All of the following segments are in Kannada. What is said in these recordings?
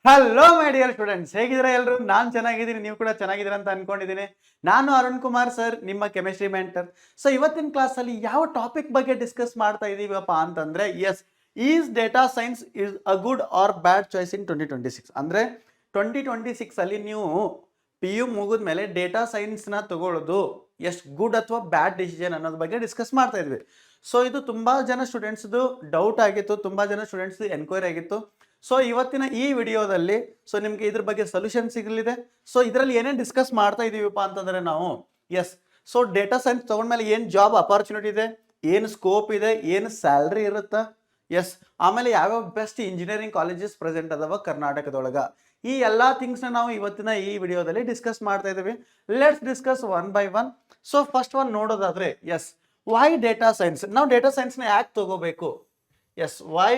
ಹಲೋ ಮೈ ಡಿಯರ್ ಸ್ಟೂಡೆಂಟ್ಸ್, ಹೇಗಿದ್ದೀರಾ ಎಲ್ಲರೂ? ನಾನು ಚೆನ್ನಾಗಿದ್ದೀನಿ, ನೀವು ಕೂಡ ಚೆನ್ನಾಗಿದ್ದೀರಾ ಅಂತ ಅನ್ಕೊಂಡಿದ್ದೀನಿ. ನಾನು ಅರುಣ್ ಕುಮಾರ್ ಸರ್, ನಿಮ್ಮ ಕೆಮಿಸ್ಟ್ರಿ ಮೆಂಟರ್. ಸೊ ಇವತ್ತಿನ ಕ್ಲಾಸಲ್ಲಿ ಯಾವ ಟಾಪಿಕ್ ಬಗ್ಗೆ ಡಿಸ್ಕಸ್ ಮಾಡ್ತಾ ಇದ್ದೀವಪ್ಪ ಅಂತಂದ್ರೆ, yes, is data science is a good or bad choice in 2026? ಅಂದರೆ 2026 ಅಲ್ಲಿ ನೀವು ಪಿ ಯು ಮುಗಿದ ಮೇಲೆ ಡೇಟಾ ಸೈನ್ಸ್ನ ತಗೊಳ್ಳೋದು ಎಷ್ಟು ಗುಡ್ ಅಥವಾ ಬ್ಯಾಡ್ ಡಿಸಿಷನ್ ಅನ್ನೋದ್ರ ಬಗ್ಗೆ ಡಿಸ್ಕಸ್ ಮಾಡ್ತಾ ಇದ್ವಿ. ಸೊ ಇದು ತುಂಬ ಜನ ಸ್ಟೂಡೆಂಟ್ಸ್ದು ಡೌಟ್ ಆಗಿತ್ತು, ತುಂಬ ಜನ ಸ್ಟೂಡೆಂಟ್ಸ್ ಎನ್ಕ್ವೈರಿ ಆಗಿತ್ತು. ಸೊ ಇವತ್ತಿನ ಈ ವಿಡಿಯೋದಲ್ಲಿ ಸೊ ನಿಮಗೆ ಇದ್ರ ಬಗ್ಗೆ ಸೊಲ್ಯೂಷನ್ ಸಿಗಲಿದೆ. ಸೊ ಇದರಲ್ಲಿ ಏನೇನು ಡಿಸ್ಕಸ್ ಮಾಡ್ತಾ ಇದೀವಿಪ್ಪ ಅಂತಂದ್ರೆ ನಾವು, ಎಸ್, ಸೊ ಡೇಟಾ ಸೈನ್ಸ್ ತಗೊಂಡ್ಮೇಲೆ ಏನು ಜಾಬ್ ಅಪಾರ್ಚುನಿಟಿ ಇದೆ, ಏನು ಸ್ಕೋಪ್ ಇದೆ, ಏನು ಸ್ಯಾಲ್ರಿ ಇರುತ್ತಾ, ಎಸ್, ಆಮೇಲೆ ಯಾವ್ಯಾವ ಬೆಸ್ಟ್ ಇಂಜಿನಿಯರಿಂಗ್ ಕಾಲೇಜಸ್ ಪ್ರೆಸೆಂಟ್ ಅದಾವ ಕರ್ನಾಟಕದೊಳಗ, ಈ ಎಲ್ಲ ಥಿಂಗ್ಸ್ನ ನಾವು ಇವತ್ತಿನ ಈ ವಿಡಿಯೋದಲ್ಲಿ ಡಿಸ್ಕಸ್ ಮಾಡ್ತಾ ಇದ್ದೀವಿ. Let's discuss one by one. So first one ನೋಡೋದಾದ್ರೆ, ಎಸ್, ವೈ ಡೇಟಾ ಸೈನ್ಸ್? ನಾವು ಡೇಟಾ ಸೈನ್ಸ್ನ ಯಾಕೆ ತಗೋಬೇಕು? Yes, why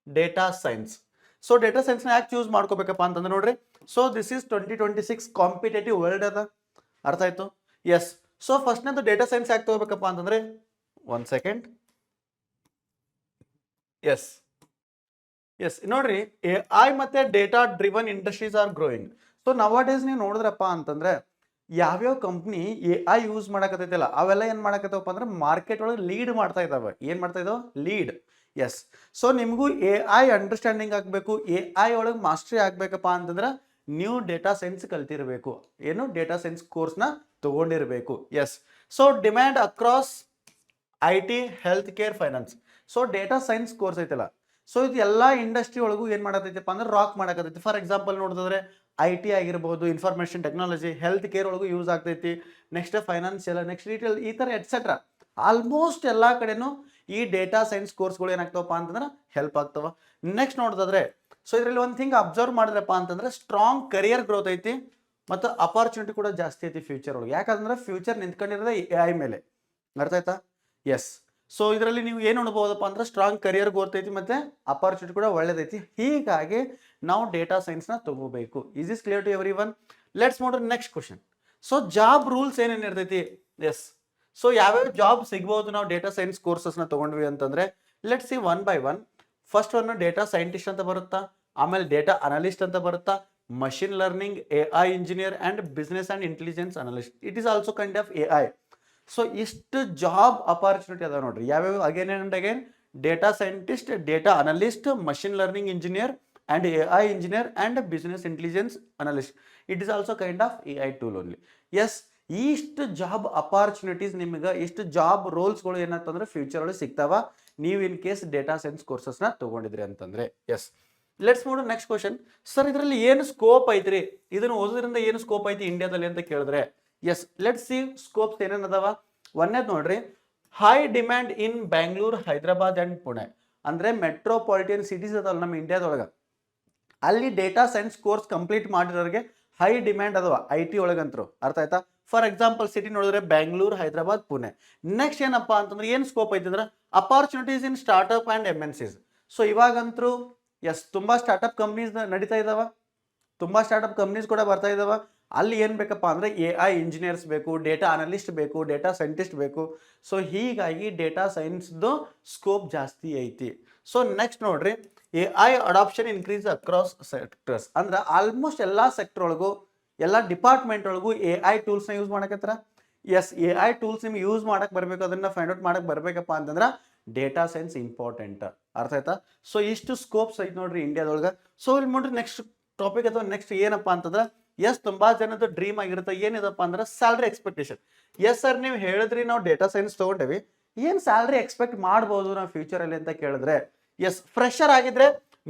data science? So data ಸೈನ್ಸ್ನ ಯಾಕೆ ಚೂಸ್ ಮಾಡ್ಕೋಬೇಕಪ್ಪ ಅಂತಂದ್ರೆ ನೋಡ್ರಿ, so this is 2026 competitive world ಅದ, ಅರ್ಥ ಆಯ್ತು? ಎಸ್, ಸೊ ಫಸ್ಟ್ನೇದು ಡೇಟಾ ಸೈನ್ಸ್ ಯಾಕೆ ತಗೋಬೇಕಪ್ಪ ಅಂತಂದ್ರೆ, ಒನ್ ಸೆಕೆಂಡ್, ಎಸ್ ಎಸ್ ನೋಡ್ರಿ, ಎ ಐ ಮತ್ತೆ data driven industries are growing. So nowadays ನೀವು ನೋಡಿದ್ರಪ್ಪ ಅಂತಂದ್ರೆ ಯಾವ್ಯಾವ ಕಂಪ್ನಿ ಎ ಐ ಯೂಸ್ ಮಾಡಕತ್ತೈತಿಲ್ಲ ಅವೆಲ್ಲ ಏನ್ ಮಾಡಕತ್ತವಪ್ಪ ಅಂದ್ರೆ ಮಾರ್ಕೆಟ್ ಒಳಗೆ ಲೀಡ್ ಮಾಡ್ತಾ ಇದಾವೆ. ಏನ್ ಮಾಡ್ತಾ ಇದಾವ? ಲೀಡ್. ಎಸ್, ಸೊ ನಿಮಗೂ ಎ ಐ ಅಂಡರ್ಸ್ಟ್ಯಾಂಡಿಂಗ್ ಆಗಬೇಕು, ಎ ಐ ಒಳಗೆ ಮಾಸ್ಟ್ರಿ ಆಗ್ಬೇಕಪ್ಪ ಅಂತಂದ್ರೆ ನೀವು ಡೇಟಾ ಸೈನ್ಸ್ ಕಲ್ತಿರ್ಬೇಕು, ಏನು ಡೇಟಾ ಸೈನ್ಸ್ ಕೋರ್ಸ್ನ ತಗೊಂಡಿರ್ಬೇಕು. Yes, so demand across I T, health care, finance. So data science course ಐತಲ್ಲ, ಸೊ ಇದು ಎಲ್ಲ ಇಂಡಸ್ಟ್ರಿ ಒಳಗೂ ಏನು ಮಾಡತೈತಪ್ಪ ಅಂದ್ರೆ ರಾಕ್ ಮಾಡಕತ್ತೈತಿ. ಫಾರ್ ಎಕ್ಸಾಂಪಲ್ ನೋಡಿದ್ರೆ ಐ ಟಿ ಆಗಿರ್ಬೋದು, ಇನ್ಫಾರ್ಮೇಷನ್ ಟೆಕ್ನಾಲಜಿ, ಹೆಲ್ತ್ ಕೇರ್ ಒಳಗೂ ಯೂಸ್ ಆಗ್ತೈತಿ, ನೆಕ್ಸ್ಟ್ ಫೈನಾನ್ಷಿಯಲ್, ನೆಕ್ಸ್ಟ್ ರಿಟೇಲ್, ಈ ಥರ ಎಟ್ಸೆಟ್ರಾ ಆಲ್ಮೋಸ್ಟ್ ಎಲ್ಲ ಕಡೆನೂ ಈ ಡೇಟಾ ಸೈನ್ಸ್ ಕೋರ್ಸ್ಗಳು ಏನಾಗ್ತಾವಪ್ಪ ಅಂತಂದ್ರೆ ಹೆಲ್ಪ್ ಆಗ್ತಾವ. ನೆಕ್ಸ್ಟ್ ನೋಡಿದ್ರೆ, ಸೊ ಇದರಲ್ಲಿ ಒಂದು ಥಿಂಗ್ ಅಬ್ಸರ್ವ್ ಮಾಡಿದ್ರಪ್ಪ ಅಂತಂದ್ರೆ ಸ್ಟ್ರಾಂಗ್ ಕರಿಯರ್ ಗ್ರೋತ್ ಐತಿ ಮತ್ತು ಅಪಾರ್ಚುನಿಟಿ ಕೂಡ ಜಾಸ್ತಿ ಐತಿ ಫ್ಯೂಚರ್ ಒಳಗೆ. ಯಾಕಂದ್ರೆ ಫ್ಯೂಚರ್ ನಿಂತ್ಕೊಂಡಿರೋದೇ ಎ ಐ ಮೇಲೆ, ಅರ್ಥ ಆಯ್ತಾ? ಎಸ್, ಸೊ ಇದರಲ್ಲಿ ನೀವು ಏನು ನೋಡ್ಬೋದಪ್ಪ ಅಂದ್ರೆ ಸ್ಟ್ರಾಂಗ್ ಕರಿಯರ್ ಗ್ರೋತ್ ಐತಿ ಮತ್ತೆ ಅಪಾರ್ಚುನಿಟಿ ಕೂಡ ಒಳ್ಳೇದೈತಿ. ಹೀಗಾಗಿ ನಾವು ಡೇಟಾ ಸೈನ್ಸ್ನ ತಗೋಬೇಕು. Is is clear to everyone? Let's ನೋಡ್ರಿ next question. So job roles ಏನೇನು ಇರ್ತೈತಿ? ಎಸ್, ಸೊ ಯಾವ್ಯಾವ ಜಾಬ್ ಸಿಗ್ಬೋದು ನಾವು ಡೇಟಾ ಸೈನ್ಸ್ ಕೋರ್ಸಸ್ನ ತಗೊಂಡ್ವಿ ಅಂತಂದ್ರೆ, let's see one by one. First one data scientist ಅಂತ ಬರುತ್ತಾ, ಆಮೇಲೆ ಡೇಟಾ ಅನಲಿಸ್ಟ್ ಅಂತ ಬರುತ್ತಾ, machine learning, A I engineer and business and intelligence analyst. It is also kind of A I. So ಇಷ್ಟು ಜಾಬ್ ಅಪಾರ್ಚುನಿಟಿ ಅದಾವ ನೋಡ್ರಿ. ಯಾವ್ಯಾವ? Again and again, data scientist, data analyst, machine learning engineer and A I engineer and business intelligence analyst. It is also kind of A I tool only. S, ಇಷ್ಟು ಜಾಬ್ ಅಪಾರ್ಚುನಿಟೀಸ್ ನಿಮ್ಗೆ, ಇಷ್ಟು ಜಾಬ್ ರೋಲ್ಸ್ಗಳು ಏನಂತಂದ್ರೆ ಫ್ಯೂಚರ್ ಒಳಗೆ ಸಿಗ್ತಾವ ನೀವು ಇನ್ ಕೇಸ್ ಡೇಟಾ ಸೈನ್ಸ್ ಕೋರ್ಸಸ್ನ ತಗೊಂಡಿದ್ರಿ ಅಂತಂದ್ರೆ. ಎಸ್, ಲೆಟ್ಸ್ ನೋಡು ನೆಕ್ಸ್ಟ್ ಕ್ವಶನ್. ಸರ್ ಇದರಲ್ಲಿ ಏನು ಸ್ಕೋಪ್ ಐತ್ರಿ, ಇದನ್ನು ಓದೋದ್ರಿಂದ ಏನು ಸ್ಕೋಪ್ ಐತಿ ಇಂಡಿಯಾದಲ್ಲಿ ಅಂತ ಕೇಳಿದ್ರೆ, ಎಸ್, ಲೆಟ್ಸ್ ಸಿ ಸ್ಕೋಪ್ಸ್ ಏನೇನು ಅದಾವ. ಒಂದೇದು ನೋಡ್ರಿ, high demand in Bangalore, Hyderabad and Pune. ಅಂದ್ರೆ ಮೆಟ್ರೋಪಾಲಿಟನ್ ಸಿಟೀಸ್ ಅದಲ್ಲ ನಮ್ಮ ಇಂಡಿಯಾದೊಳಗೆ, ಅಲ್ಲಿ ಡೇಟಾ ಸೈನ್ಸ್ ಕೋರ್ಸ್ ಕಂಪ್ಲೀಟ್ ಮಾಡಿರೋರಿಗೆ ಹೈ ಡಿಮ್ಯಾಂಡ್ ಅದಾವ ಐ ಟಿ ಒಳಗಂತರು, ಅರ್ಥ ಆಯ್ತಾ? ಫಾರ್ ಎಕ್ಸಾಂಪಲ್ ಸಿಟಿ ನೋಡಿದ್ರೆ ಬ್ಯಾಂಗ್ಳೂರ್, ಹೈದರಾಬಾದ್, ಪುಣೆ. ನೆಕ್ಸ್ಟ್ ಏನಪ್ಪ ಅಂತಂದ್ರೆ ಏನು ಸ್ಕೋಪ್ ಐತಿ ಅಂದ್ರೆ opportunities in startup and M N Cs. So ಇವಾಗಂತರೂ ಎಸ್, ತುಂಬಾ ಸ್ಟಾರ್ಟ್ಅಪ್ ಕಂಪ್ನೀಸ್ ನಡೀತಾ ಇದಾವ, ತುಂಬಾ ಸ್ಟಾರ್ಟ್ಅಪ್ ಕಂಪ್ನೀಸ್ ಕೂಡ ಬರ್ತಾ ಇದಾವ. ಅಲ್ಲಿ ಏನು ಬೇಕಪ್ಪ ಅಂದರೆ ಎ ಐ ಇಂಜಿನಿಯರ್ಸ್ ಬೇಕು, ಡೇಟಾ ಅನಲಿಸ್ಟ್ ಬೇಕು, ಡೇಟಾ ಸೈಂಟಿಸ್ಟ್ ಬೇಕು. ಸೊ ಹೀಗಾಗಿ ಡೇಟಾ ಸೈನ್ಸ್ದು ಸ್ಕೋಪ್ ಜಾಸ್ತಿ ಐತಿ. ಸೊ ನೆಕ್ಸ್ಟ್ ನೋಡ್ರಿ, A I adoption increase across sectors. ಅಂದ್ರೆ ಆಲ್ಮೋಸ್ಟ್ ಎಲ್ಲ ಸೆಕ್ಟರ್ ಒಳಗೂ, ಎಲ್ಲ ಡಿಪಾರ್ಟ್ಮೆಂಟ್ ಒಳಗೂ ಎ ಐ ಟೂಲ್ಸ್ನ ಯೂಸ್ ಮಾಡಕತ್ತಾರ. ಎಸ್, ಎ ಐ ಟೂಲ್ಸ್ ನಿಮ್ಗೆ ಯೂಸ್ ಮಾಡಕ್ಕೆ ಬರಬೇಕು, ಅದನ್ನ ಫೈಂಡ್ ಔಟ್ ಮಾಡಕ್ಕೆ ಬರಬೇಕಪ್ಪ ಅಂತಂದ್ರೆ ಡೇಟಾ ಸೈನ್ಸ್ ಇಂಪಾರ್ಟೆಂಟ್, ಅರ್ಥ ಆಯ್ತಾ? ಸೊ ಇಷ್ಟು ಸ್ಕೋಪ್ಸ್ ಐತೆ ನೋಡ್ರಿ ಇಂಡಿಯಾದೊಳಗೆ. ಸೊ ಇಲ್ಲಿ ನೋಡ್ರಿ ನೆಕ್ಸ್ಟ್ ಟಾಪಿಕ್ ಅಥವಾ ನೆಕ್ಸ್ಟ್ ಏನಪ್ಪ ಅಂತಂದ್ರೆ, ಎಸ್, ತುಂಬಾ ಜನದ ಡ್ರೀಮ್ ಆಗಿರುತ್ತೆ ಏನಿದಪ್ಪ ಅಂದ್ರೆ ಸ್ಯಾಲ್ರಿ ಎಕ್ಸ್ಪೆಕ್ಟೇಷನ್. ಎಸ್ ಸರ್, ನೀವು ಹೇಳಿದ್ರಿ ನಾವು ಡೇಟಾ ಸೈನ್ಸ್ ತಗೊಂಡೇವಿ, ಏನು ಸ್ಯಾಲ್ರಿ ಎಕ್ಸ್ಪೆಕ್ಟ್ ಮಾಡ್ಬೋದು ನಾವು ಫ್ಯೂಚರಲ್ಲಿ ಅಂತ ಕೇಳಿದ್ರೆ, ಎಸ್, ಫ್ರೆಶರ್ ಆಗಿದ್ರೆ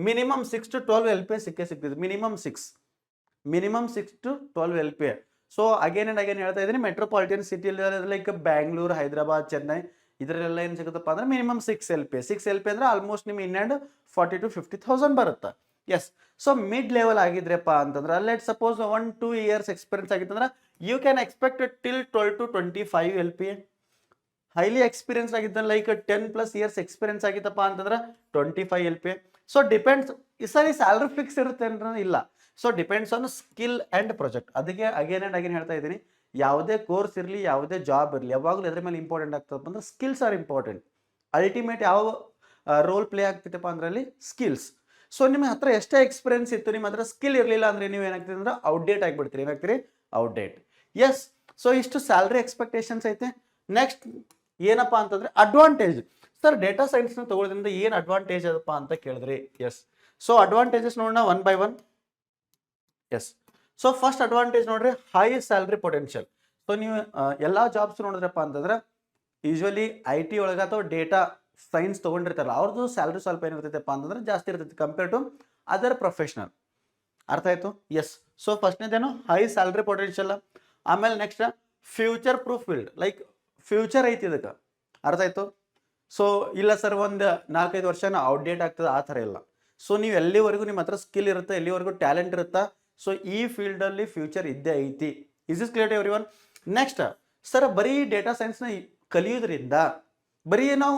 ಮಿನಿಮಮ್ 6 to 12 ಎಲ್ ಪಿ ಸಿಕ್ಕೇ ಸಿಗ್ತಿದೆ. Minimum 6 to 12 L P. So again and again ಹೇಳ್ತಾ ಇದ್ದೀನಿ, ಮೆಟ್ರೋಪಾಲಿಟನ್ ಸಿಟಿಯಲ್ಲಿ ಲೈಕ್ ಬ್ಯಾಂಗ್ಳೂರ್, ಹೈದರಾಬಾದ್, ಚೆನ್ನೈ, ಇದರಲ್ಲೆಲ್ಲ ಏನು ಸಿಗುತ್ತಪ್ಪ ಅಂದ್ರೆ minimum 6 L P. 6 L P ಅಂದ್ರೆ ಆಲ್ಮೋಸ್ಟ್ ನಿಮ್ಗೆ ಇನ್ ಹ್ಯಾಂಡ್ 40 to 50,000 ಬರುತ್ತೆ. ಎಸ್, ಸೊ ಮಿಡ್ ಲೆವೆಲ್ ಆಗಿದ್ರಪ್ಪ ಅಂತಂದ್ರೆ ಲೆಟ್ ಸಪೋಸ್ 1-2 years ಎಕ್ಸ್ಪೀರಿಯನ್ಸ್ ಆಗಿತ್ತಂದ್ರೆ you can expect till 12 to 25 L P. Highly experience ಆಗಿದ್ದ ಲೈಕ್ 10+ years ಎಕ್ಸ್ಪೀರಿಯನ್ಸ್ ಆಗಿತ್ತಪ್ಪ ಅಂತಂದ್ರೆ 25 ಎಲ್ ಪಿ. ಸೊ ಡಿಪೆಂಡ್ಸ್, ಈ ಸರಿ ಸ್ಯಾಲ್ರಿ ಫಿಕ್ಸ್ ಇರುತ್ತೆ ಅಂದ್ರೆ ಇಲ್ಲ. So depends on skill and project. ಅದಕ್ಕೆ ಅಗೇನ್ ಆ್ಯಂಡ್ ಅಗೇನ್ ಹೇಳ್ತಾ ಇದ್ದೀನಿ, ಯಾವುದೇ ಕೋರ್ಸ್ ಇರಲಿ, ಯಾವುದೇ ಜಾಬ್ ಇರಲಿ, ಯಾವಾಗಲೂ ಎದ್ರ ಮೇಲೆ ಇಂಪಾರ್ಟೆಂಟ್ ಆಗ್ತದಪ್ಪ ಅಂದ್ರೆ ಸ್ಕಿಲ್ಸ್ ಆರ್ ಇಂಪಾರ್ಟೆಂಟ್. ಅಲ್ಟಿಮೇಟ್ ಯಾವ ರೋಲ್ ಪ್ಲೇ ಆಗ್ತೈತಪ್ಪ ಅಂದ್ರೆ ಅಲ್ಲಿ ಸ್ಕಿಲ್ಸ್. ಸೊ ನಿಮ್ಮ ಹತ್ರ ಎಷ್ಟೇ ಎಕ್ಸ್ಪೀರಿಯನ್ಸ್ ಇತ್ತು, ನಿಮ್ಮ ಹತ್ರ ಸ್ಕಿಲ್ ಇರಲಿಲ್ಲ ಅಂದರೆ ನೀವು ಏನಾಗ್ತೀರಿ ಅಂದ್ರೆ ಔಟ್ಡೇಟ್ ಆಗಿಬಿಡ್ತೀರಿ. ಏನಾಗ್ತೀರಿ? ಔಟ್ಡೇಟ್. ಎಸ್. ಸೊ ಇಷ್ಟು ಸ್ಯಾಲ್ರಿ ಎಕ್ಸ್ಪೆಕ್ಟೇಷನ್ಸ್ ಐತೆ. ನೆಕ್ಸ್ಟ್ ಏನಪ್ಪಾ ಅಂತಂದ್ರೆ ಅಡ್ವಾಂಟೇಜ್. ಸರ್ ಡೇಟಾ ಸೈನ್ಸ್ನ ತಗೊಳ್ಳೋದ್ರಿಂದ ಏನು ಅಡ್ವಾಂಟೇಜ್ ಅದಪ್ಪ ಅಂತ ಕೇಳಿದ್ರಿ. ಎಸ್. ಸೊ ಅಡ್ವಾಂಟೇಜಸ್ ನೋಡೋಣ one by one. Yes. So first advantage ನೋಡ್ರಿ, ಹೈ ಸ್ಯಾಲ್ರಿ ಪೊಟೆನ್ಷಿಯಲ್. ಸೊ ನೀವು ಎಲ್ಲ ಜಾಬ್ಸ್ ನೋಡಿದ್ರಪ್ಪ ಅಂತಂದ್ರೆ ಯೂಶ್ವಲಿ IT ಒಳಗೆ ಅಥವಾ ಡೇಟಾ ಸೈನ್ಸ್ ತೊಗೊಂಡಿರ್ತಾರಲ್ಲ ಅವ್ರದ್ದು ಸ್ಯಾಲ್ರಿ ಸ್ವಲ್ಪ ಏನಿರ್ತೈತಪ್ಪ ಅಂತಂದ್ರೆ ಜಾಸ್ತಿ ಇರ್ತೈತಿ ಕಂಪೇರ್ ಟು ಅದರ್ ಪ್ರೊಫೆಷನಲ್. ಅರ್ಥ ಆಯ್ತು? ಎಸ್. ಸೊ ಫಸ್ಟ್ನೇದೇನು ಹೈ ಸ್ಯಾಲ್ರಿ ಪೊಟೆನ್ಷಿಯಲ್. ಆಮೇಲೆ next future proof field, like future ಐತಿ ಇದಕ್ಕೆ. ಅರ್ಥ ಆಯ್ತು? ಸೊ ಇಲ್ಲ ಸರ್ ಒಂದು 4-5 ವರ್ಷನ ಔಟ್ಡೇಟ್ ಆಗ್ತದೆ, ಆ ಥರ ಇಲ್ಲ. ಸೊ ನೀವು ಎಲ್ಲಿವರೆಗೂ ನಿಮ್ಮ ಹತ್ರ ಸ್ಕಿಲ್ ಇರುತ್ತೆ, ಎಲ್ಲಿವರೆಗೂ ಟ್ಯಾಲೆಂಟ್ ಇರುತ್ತಾ, ಸೊ ಈ ಫೀಲ್ಡಲ್ಲಿ ಫ್ಯೂಚರ್ ಇದ್ದೇ ಐತಿ. Is is clear to everyone? Next sir ಬರೀ ಡೇಟಾ ಸೈನ್ಸ್ನ ಕಲಿಯೋದ್ರಿಂದ ಬರೀ ನಾವು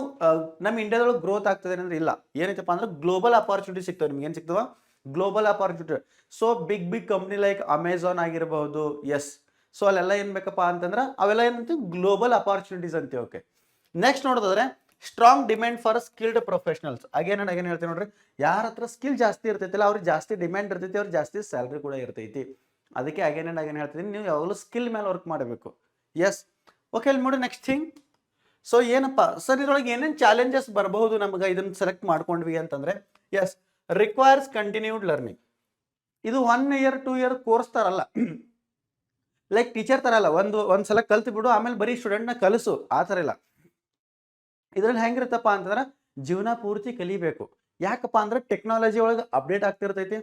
ನಮ್ಮ ಇಂಡಿಯಾದೊಳಗೆ ಗ್ರೋತ್ ಆಗ್ತದೆ ಅಂದ್ರೆ ಇಲ್ಲ. ಏನೈತಪ್ಪ ಅಂದ್ರೆ ಗ್ಲೋಬಲ್ ಅಪಾರ್ಚುನಿಟಿ ಸಿಗ್ತವೆ. ನಿಮ್ಗೆ ಏನು ಸಿಗ್ತವ? Global opportunity. So big company like Amazon ಆಗಿರಬಹುದು. ಎಸ್. ಸೊ ಅಲ್ಲೆಲ್ಲ ಏನು ಬೇಕಪ್ಪ ಅಂತಂದ್ರೆ ಅವೆಲ್ಲ ಏನಂತೀವಿ ಗ್ಲೋಬಲ್ ಅಪಾರ್ಚುನಿಟೀಸ್ ಅಂತೀವಿ. ಓಕೆ. ನೆಕ್ಸ್ಟ್ ನೋಡೋದಾದ್ರೆ strong demand for skilled professionals. Again ಹೇಳ್ತೀನಿ ನೋಡ್ರಿ, ಯಾರ ಹತ್ರ ಸ್ಕಿಲ್ ಜಾಸ್ತಿ ಇರ್ತೈತಿಲ್ಲ ಅವ್ರಿಗೆ ಜಾಸ್ತಿ ಡಿಮ್ಯಾಂಡ್ ಇರ್ತೈತಿ, ಅವ್ರಿಗೆ ಜಾಸ್ತಿ ಸ್ಯಾಲ್ರಿ ಕೂಡ ಇರ್ತೈತಿ. ಅದಕ್ಕೆ ಅಗೇನ್ ಹೇಳ್ತೀನಿ, ನೀವು ಯಾವಾಗಲೂ ಸ್ಕಿಲ್ ಮೇಲೆ ವರ್ಕ್ ಮಾಡಬೇಕು. ಎಸ್. ಓಕೆ. ಅಲ್ಲಿ ನೋಡಿ ನೆಕ್ಸ್ಟ್ ಥಿಂಗ್. ಸೊ ಏನಪ್ಪ ಸರ್ ಇದ್ರೊಳಗೆ ಏನೇನು ಚಾಲೆಂಜಸ್ ಬರಬಹುದು ನಮ್ಗೆ ಇದನ್ನ ಸೆಲೆಕ್ಟ್ ಮಾಡ್ಕೊಂಡ್ವಿ ಅಂತಂದ್ರೆ, ಎಸ್, ರಿಕ್ವೈರ್ಸ್ ಕಂಟಿನ್ಯೂಡ್ ಲರ್ನಿಂಗ್. ಇದು 1 year 2 year ಕೋರ್ಸ್ ತರಲ್ಲ, ಲೈಕ್ ಟೀಚರ್ ತರಲ್ಲ ಒಂದು ಸಲ ಕಲ್ತು ಬಿಡು ಆಮೇಲೆ ಬರೀ ಸ್ಟೂಡೆಂಟ್ನ ಕಲಿಸು, ಆ ಥರ ಇಲ್ಲ. ಇದ್ರಲ್ಲಿ ಹೆಂಗಿರುತ್ತಪ್ಪ ಅಂತಂದ್ರೆ ಜೀವನ ಪೂರ್ತಿ ಕಲಿಬೇಕು. ಯಾಕಪ್ಪ ಅಂದ್ರೆ ಟೆಕ್ನಾಲಜಿ ಒಳಗೆ ಅಪ್ಡೇಟ್ ಆಗ್ತಿರ್ತೈತಿ.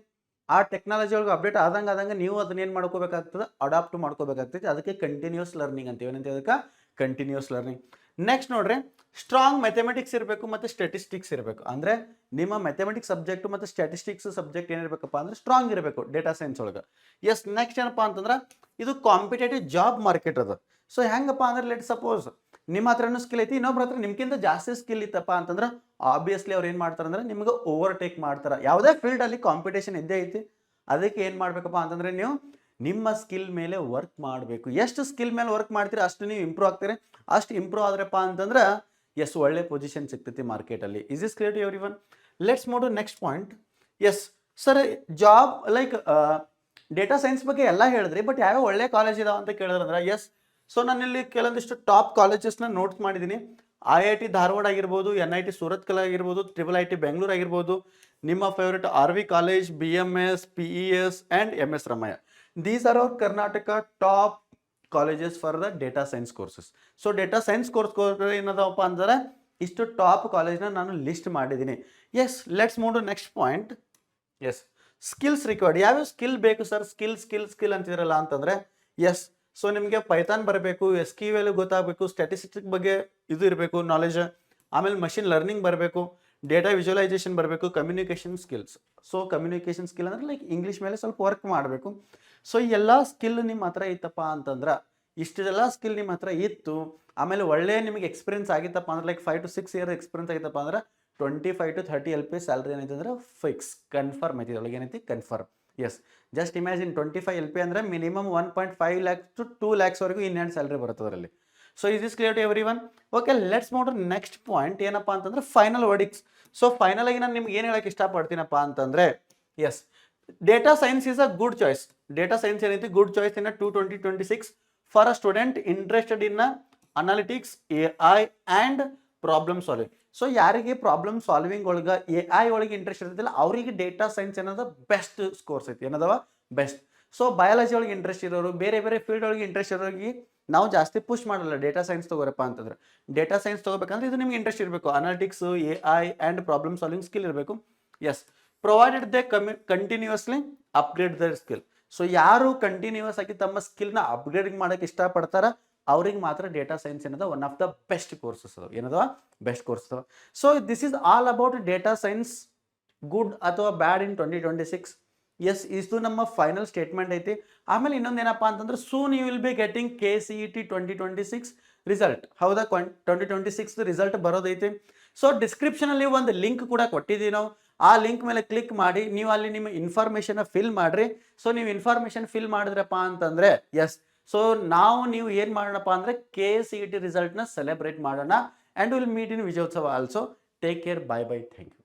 ಆ ಟೆಕ್ನಾಲಜಿ ಒಳಗೆ ಅಪ್ಡೇಟ್ ಆದಂಗೆ ನೀವು ಅದನ್ನ ಏನು ಮಾಡ್ಕೋಬೇಕಾಗ್ತದೆ, ಅಡಾಪ್ಟ್ ಮಾಡ್ಕೋಬೇಕಾಗ್ತೈತಿ. ಅದಕ್ಕೆ ಕಂಟಿನ್ಯೂಸ್ ಲರ್ನಿಂಗ್ ಅಂತೀವಿ. ಏನಂತೀವಿ ಅದಕ್ಕೆ? Continuous learning. ನೆಕ್ಸ್ಟ್ ನೋಡ್ರಿ, ಸ್ಟ್ರಾಂಗ್ ಮ್ಯಾಥಮೆಟಿಕ್ಸ್ ಇರಬೇಕು ಮತ್ತು ಸ್ಟ್ಯಾಟಿಸ್ಟಿಕ್ಸ್ ಇರಬೇಕು. ಅಂದರೆ ನಿಮ್ಮ ಮ್ಯಾಥಮೆಟಿಕ್ಸ್ ಸಬ್ಜೆಕ್ಟ್ ಮತ್ತು ಸ್ಟ್ಯಾಟಿಸ್ಟಿಕ್ಸ್ ಸಬ್ಜೆಕ್ಟ್ ಏನಿರಬೇಕಪ್ಪ ಅಂದ್ರೆ ಸ್ಟ್ರಾಂಗ್ ಇರಬೇಕು ಡೇಟಾ ಸೈನ್ಸ್ ಒಳಗೆ. ಎಸ್. ನೆಕ್ಸ್ಟ್ ಏನಪ್ಪ ಅಂತಂದ್ರೆ ಇದು ಕಾಂಪಿಟೇಟಿವ್ ಜಾಬ್ ಮಾರ್ಕೆಟ್ ಅದು. ಸೊ ಹೆಂಗಪ್ಪ ಅಂದ್ರೆ ಲೆಟ್ ಸಪೋಸ್ ನಿಮ್ಮ ಹತ್ರನೂ ಸ್ಕಿಲ್ ಐತಿ, ಇನ್ನೊಬ್ರ ಹತ್ರ ನಿಮ್ಗಿಂತ ಜಾಸ್ತಿ ಸ್ಕಿಲ್ ಇತ್ತಪ್ಪ ಅಂತಂದ್ರೆ ಆಬ್ವಿಯಸ್ಲಿ ಅವ್ರು ಏನು ಮಾಡ್ತಾರೆ ಅಂದ್ರೆ ನಿಮ್ಗೆ ಓವರ್ಟೇಕ್ ಮಾಡ್ತಾರೆ. ಯಾವುದೇ ಫೀಲ್ಡಲ್ಲಿ ಕಾಂಪಿಟೇಷನ್ ಇದ್ದೇ ಐತಿ. ಅದಕ್ಕೆ ಏನು ಮಾಡಬೇಕಪ್ಪ ಅಂತಂದ್ರೆ ನೀವು ನಿಮ್ಮ ಸ್ಕಿಲ್ ಮೇಲೆ ವರ್ಕ್ ಮಾಡಬೇಕು. ಎಷ್ಟು ಸ್ಕಿಲ್ ಮೇಲೆ ವರ್ಕ್ ಮಾಡ್ತೀರಿ ಅಷ್ಟು ನೀವು ಇಂಪ್ರೂವ್ ಆಗ್ತೀರಿ. ಅಷ್ಟು ಇಂಪ್ರೂವ್ ಆದ್ರಪ್ಪ ಅಂತಂದ್ರೆ ಎಸ್ ಒಳ್ಳೆ ಪೊಸಿಷನ್ ಸಿಗ್ತೈತಿ ಮಾರ್ಕೆಟಲ್ಲಿ. Is is clear to everyone? Let's move to next point. Yes sir job like data science ಬಗ್ಗೆ ಎಲ್ಲ ಹೇಳಿದ್ರಿ, ಬಟ್ ಯಾವ್ಯಾವ ಒಳ್ಳೆ ಕಾಲೇಜ್ ಇದಾವೆ ಅಂತ ಕೇಳಿದ್ರಂದ್ರೆ ಎಸ್. ಸೊ ನಾನಿಲ್ಲಿ ಕೆಲವೊಂದಿಷ್ಟು ಟಾಪ್ ಕಾಲೇಜಸ್ನ ನೋಟ್ಸ್ ಮಾಡಿದ್ದೀನಿ. IIT ಧಾರವಾಡ ಆಗಿರ್ಬೋದು, NIT ಸೂರತ್ ಕಲ ಆಗಿರ್ಬೋದು, IIT ಬೆಂಗಳೂರು ಆಗಿರ್ಬೋದು, ನಿಮ್ಮ favourite RV college, BMS, PES and MS Ramaiah. These are our Karnataka top colleges for the data science courses. So data science course ಏನದಪ್ಪ ಅಂದ್ರೆ ಇಷ್ಟು ಟಾಪ್ ಕಾಲೇಜ್ನ ನಾನು ಲಿಸ್ಟ್ ಮಾಡಿದ್ದೀನಿ. Yes. Let's move to next point. Yes. Skills required. ಯಾವ್ಯಾವ ಸ್ಕಿಲ್ ಬೇಕು ಸರ್? ಸ್ಕಿಲ್ ಅಂತಿರಲ್ಲ ಅಂತಂದ್ರೆ ಎಸ್. ಸೊ ನಿಮಗೆ ಪೈಥಾನ್ ಬರಬೇಕು, SQL ಗೊತ್ತಾಗಬೇಕು, ಸ್ಟ್ಯಾಟಿಸ್ಟಿಕ್ಸ್ ಬಗ್ಗೆ ಇದು ಇರಬೇಕು ನಾಲೆಜ್, ಆಮೇಲೆ ಮಷಿನ್ ಲರ್ನಿಂಗ್ ಬರಬೇಕು, ಡೇಟಾ ವಿಜುವಲೈಸೇಷನ್ ಬರಬೇಕು, communication skills. So communication skill ಅಂದ್ರೆ ಲೈಕ್ ಇಂಗ್ಲೀಷ್ ಮೇಲೆ ಸ್ವಲ್ಪ ವರ್ಕ್ ಮಾಡಬೇಕು. ಸೊ ಈ ಎಲ್ಲ ಸ್ಕಿಲ್ ನಿಮ್ಮ ಹತ್ರ ಇತ್ತಪ್ಪ ಅಂತಂದ್ರೆ, ಇಷ್ಟೆಲ್ಲ ಸ್ಕಿಲ್ ನಿಮ್ಮ ಹತ್ರ ಇತ್ತು, ಆಮೇಲೆ ಒಳ್ಳೆ ನಿಮಗೆ ಎಕ್ಸ್ಪೀರಿಯನ್ಸ್ ಆಗಿತ್ತಪ್ಪ ಅಂದ್ರೆ ಲೈಕ್ 5 to 6 years ಎಕ್ಸ್ಪೀರಿಯನ್ಸ್ ಆಗಿತ್ತಪ್ಪ ಅಂದ್ರೆ 25 to 30 LP ಸ್ಯಾಲ್ರಿ ಏನೈತೆ ಅಂದ್ರೆ ಫಿಕ್ಸ್ ಕನ್ಫರ್ಮ್ ಐತಿ. ಒಳಗೆ ಏನೈತಿ? Confirm. Yes. Just imagine 25 LP ಅಂದರೆ ಮಿನಿಮಮ್ 1.5 lakhs to 2 lakhs ವರೆಗೂ ಇನ್ ಹ್ಯಾಂಡ್ ಸ್ಯಾಲ್ರಿ ಬರುತ್ತೆ ಅದರಲ್ಲಿ. So is is clear to everyone? Okay. Let's move to next point. ಏನಪ್ಪ ಅಂತಂದ್ರೆ ಫೈನಲ್ ವರ್ಡಿಕ್ಸ್. ಸೊ ಫೈನಲ್ ಆಗಿ ನಾನು ನಿಮ್ಗೆ ಏನು ಹೇಳಕ್ಕೆ ಇಷ್ಟಪಡ್ತೀನಪ್ಪ ಅಂತಂದ್ರೆ yes, data science is a good choice. Data science ಏನೈತಿ good choice in 2026 for a student interested in analytics, AI and problem solving. So ಯಾರಿಗೆ ಪ್ರಾಬ್ಲಮ್ ಸಾಲ್ವಿಂಗ್ ಒಳಗೆ AI ಒಳಗೆ ಇಂಟ್ರೆಸ್ಟ್ ಇರ್ತಿಲ್ಲ ಅವರಿಗೆ ಡೇಟಾ ಸೈನ್ಸ್ ಏನದ ಬೆಸ್ಟ್ ಕೋರ್ಸ್ ಐತಿ. ಏನದವ? ಬೆಸ್ಟ್. ಸೊ ಬಯಾಲಜಿ ಒಳಗೆ ಇಂಟ್ರೆಸ್ಟ್ ಇರೋರು, ಬೇರೆ ಫೀಲ್ಡ್ ಒಳಗೆ ಇಂಟ್ರೆಸ್ಟ್ ಇರೋರಿಗೆ ನಾವು ಜಾಸ್ತಿ ಪುಷ್ ಮಾಡಲ್ಲ ಡೇಟಾ ಸೈನ್ಸ್ ತಗೋರಪ್ಪ ಅಂತಂದ್ರೆ. ಡೇಟಾ ಸೈನ್ಸ್ ತಗೋಬೇಕಂದ್ರೆ ಇದು ನಿಮ್ಗೆ ಇಂಟ್ರೆಸ್ಟ್ ಇರಬೇಕು. Analytics, AI and problem solving skill ಇರಬೇಕು. Yes. Provided they continuously upgrade their skill. So ಯಾರು ಕಂಟಿನ್ಯೂಸ್ ಆಗಿ ತಮ್ಮ ಸ್ಕಿಲ್ನ ಅಪ್ಗ್ರೇಡ್ ಮಾಡೋಕ್ಕೆ ಇಷ್ಟಪಡ್ತಾರ ಅವ್ರಿಗೆ ಮಾತ್ರ ಡೇಟಾ ಸೈನ್ಸ್ ಏನದ one of the best courses ಅದಾವ. ಏನದವ? ಬೆಸ್ಟ್ ಕೋರ್ಸ್ ಅದಾವ. So this is all about data science good ಅಥವಾ ಬ್ಯಾಡ್ ಇನ್ 2026. ಎಸ್. ಇದು ನಮ್ಮ ಫೈನಲ್ ಸ್ಟೇಟ್ಮೆಂಟ್ ಐತಿ. ಆಮೇಲೆ ಇನ್ನೊಂದು ಏನಪ್ಪ ಅಂತಂದ್ರೆ soon you will be getting KCET 2026 result. ಹೌದಾ? 2026 ರಿಸಲ್ಟ್ ಬರೋದೈತಿ. ಸೊ ಡಿಸ್ಕ್ರಿಪ್ಷನಲ್ಲಿ ಒಂದು ಲಿಂಕ್ ಕೂಡ ಕೊಟ್ಟಿದ್ದೀವಿ ನಾವು. ಆ ಲಿಂಕ್ ಮೇಲೆ ಕ್ಲಿಕ್ ಮಾಡಿ ನೀವು ಅಲ್ಲಿ ನಿಮ್ಮ ಇನ್ಫಾರ್ಮೇಷನ್ ಫಿಲ್ ಮಾಡ್ರಿ. ಸೊ ನೀವು ಇನ್ಫಾರ್ಮೇಷನ್ ಫಿಲ್ ಮಾಡಿದ್ರಪ್ಪ ಅಂತಂದ್ರೆ ಎಸ್. ಸೊ ನೀವು ಏನು ಮಾಡೋಣಪ್ಪ ಅಂದ್ರೆ KCET ರಿಸಲ್ಟ್ನ ಸೆಲೆಬ್ರೇಟ್ ಮಾಡೋಣ. And will meet in Vijayotsava also. Take care. Bye bye. Thank you.